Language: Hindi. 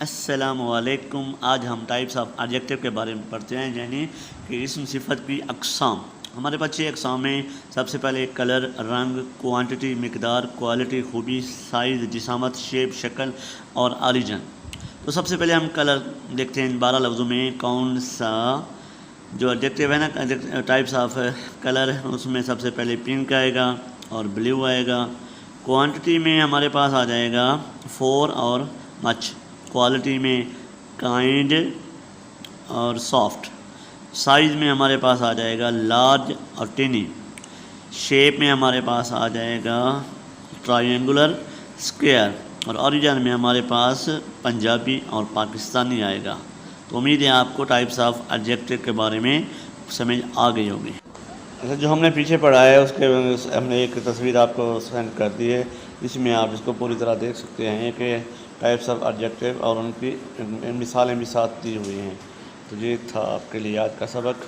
अस्सलामुअलैकुम। आज हम टाइप्स ऑफ एडजेक्टिव के बारे में पढ़ते हैं, यानी कि इसम सिफत की अक़साम। हमारे पास 6 अक़साम हैं। सबसे पहले कलर, रंग, क्वांटिटी, मिकदार, क्वालिटी, खूबी, साइज़, जिसामत, शेप, शक्ल और ऑरिजन। तो सबसे पहले हम कलर देखते हैं। इन 12 लफ्ज़ों में कौन सा जो एडजेक्टिव है ना, टाइप्स ऑफ कलर, उसमें सबसे पहले पिंक आएगा और ब्लू आएगा। क्वांटिटी में हमारे पास आ जाएगा 4 और मच। क्वालिटी में काइंड और सॉफ्ट। साइज़ में हमारे पास आ जाएगा लार्ज और टिनी। शेप में हमारे पास आ जाएगा ट्रायंगुलर, स्क्वायर। और ओरिजिन में हमारे पास पंजाबी और पाकिस्तानी आएगा। तो उम्मीद है आपको टाइप्स ऑफ एडजेक्टिव के बारे में समझ आ गई होगी। अच्छा, जो हमने पीछे पढ़ा है उसके हमने एक तस्वीर आपको सेंड कर दी है, इसमें आप इसको पूरी तरह देख सकते हैं कि टाइप्स ऑफ एडजेक्टिव और उनकी मिसालें भी साथ दी हुई हैं। तो ये था आपके लिए आज का सबक।